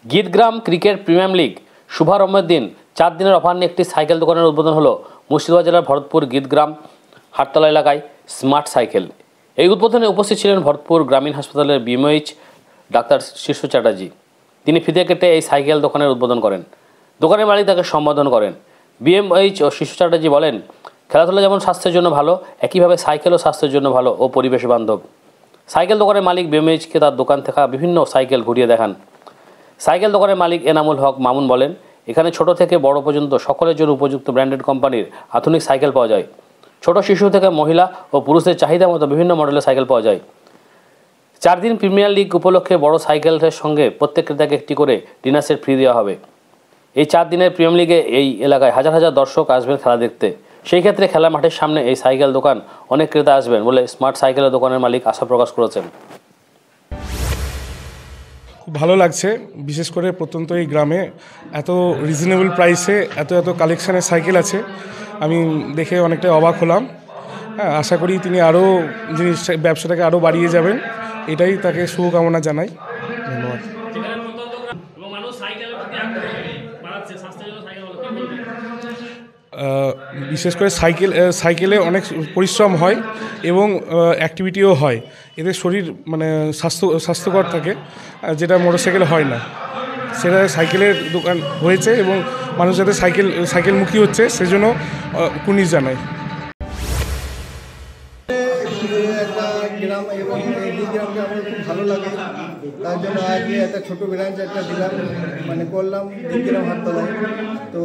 Gitgram cricket premier league শুভারম্ভের দিন 4 দিনের offer নিয়ে একটি সাইকেল দোকানের উদ্বোধন হলো মুর্শিদাবাদ জেলার ভরতপুর গীতগ্রাম হাটতলা এলাকায় স্মার্ট সাইকেল। এই উদ্বোধনে উপস্থিত ছিলেন ভরতপুর গ্রামীণ হাসপাতালের বিএমএইচ ডাক্তার শীর্ষ চ্যাটার্জি। তিনি ফিতে কেটে এই সাইকেল দোকানের উদ্বোধন করেন। দোকানের মালিক তাকে সম্বোধন করেন। বিএমএইচ ও শীর্ষ চ্যাটার্জি বলেন, খেলাধুলা যেমন স্বাস্থ্যের জন্য ভালো, একইভাবে সাইকেলও স্বাস্থ্যের জন্য ভালো ও পরিবেশ বান্ধব। সাইকেল দোকানের মালিক বিএমএইচকে তার দোকান থেকে বিভিন্ন সাইকেল ঘুরিয়ে দেখান। সাইকেল দোকানের মালিক এনামুল হক মামুন বলেন, এখানে ছোট থেকে বড় পর্যন্ত সকলের জন্য উপযুক্ত ব্র্যান্ডেড কোম্পানির আধুনিক সাইকেল পাওয়া যায়। ছোট শিশু থেকে মহিলা ও পুরুষদের চাহিদা মতো বিভিন্ন মডেলের সাইকেল পাওয়া যায়। 4 দিন প্রিমিয়ার লিগ উপলক্ষে বড় সাইকেলের সঙ্গে প্রত্যেক ক্রেতাকে একটি করে ডিনার সেট ফ্রি দেওয়া হবে। এই 4 দিনের প্রিমিয়ার লিগে এই এলাকায় হাজার হাজার দর্শক আসবেন খেলা দেখতে। সেই ক্ষেত্রে খেলার মাঠের সামনে এই সাইকেল দোকান অনেক ক্রেতা আসবেন বলে স্মার্ট সাইকেলের দোকানের মালিক আশা প্রকাশ করেছেন। খুব ভালো লাগছে, বিশেষ করে প্রত্যন্ত এই গ্রামে এত রিজনেবল প্রাইসে এত কালেকশানের সাইকেল আছে, আমি দেখে অনেকটাই অবাক হলাম। হ্যাঁ, আশা করি তিনি আরও ব্যবসাটাকে আরও বাড়িয়ে যাবেন, এটাই তাকে শুভকামনা জানাই। ধন্যবাদ। বিশেষ করে সাইকেলে অনেক পরিশ্রম হয় এবং অ্যাক্টিভিটিও হয়, এতে শরীর স্বাস্থ্যকর থাকে, যেটা মোটরসাইকেল হয় না। সেটা সাইকেলের দোকান হয়েছে এবং মানুষ যাতে সাইকেলমুখী হচ্ছে সেজন্য কুর্নিশ জানাই। একটা গ্রাম এবং এই গ্রামকে আমার খুব ভালো লাগে, তার জন্য আজকে একটা ছোটো ব্রাঞ্চ একটা দিলাম করলাম গ্রাম হাটতলায়। তো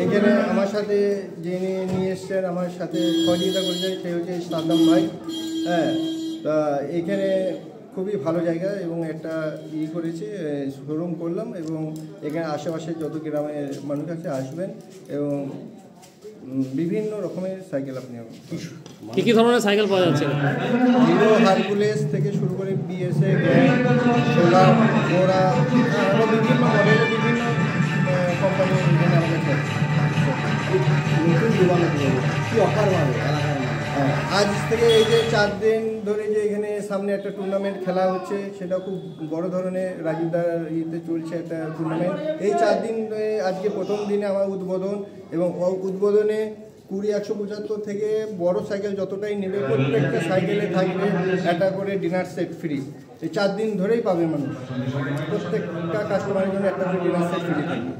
এইখানে আমার সাথে যিনি নিয়ে এসছেন, আমার সাথে সহযোগিতা করছে, সে হচ্ছে সাদ্দাম ভাই। হ্যাঁ, তা এইখানে খুবই ভালো জায়গা এবং একটা করেছি, শোরুম করলাম এবং এখানে আশেপাশে যত গ্রামের মানুষ আছে আসবেন এবং বিভিন্ন রকমের সাইকেল আপনি কি ধরনের সাইকেল পাওয়া যাচ্ছে? হিরো হারকুলেস থেকে শুরু করে বিএসএ, সোলা, ঘোড়া, আরও বিভিন্ন মডেলের বিভিন্ন কোম্পানির এখানে আমাদের কি অফার পাবে আজ থেকে। এই যে 4 দিন ধরে যে এখানে সামনে একটা টুর্নামেন্ট খেলা হচ্ছে, সেটা খুব বড় ধরনের রাজুদার চলছে একটা টুর্নামেন্ট। এই 4 দিন আজকে প্রথম দিনে আমার উদ্বোধন, এবং উদ্বোধনে 20-175 থেকে বড় সাইকেল যতটাই নেবে প্রত্যেকটা সাইকেলে থাকবে একটা করে ডিনার সেট ফ্রি। এই 4 দিন ধরেই পাবে মানুষ, প্রত্যেকটা কাস্টমারের জন্য একটা করে ডিনার সেট ফ্রি থাকবে।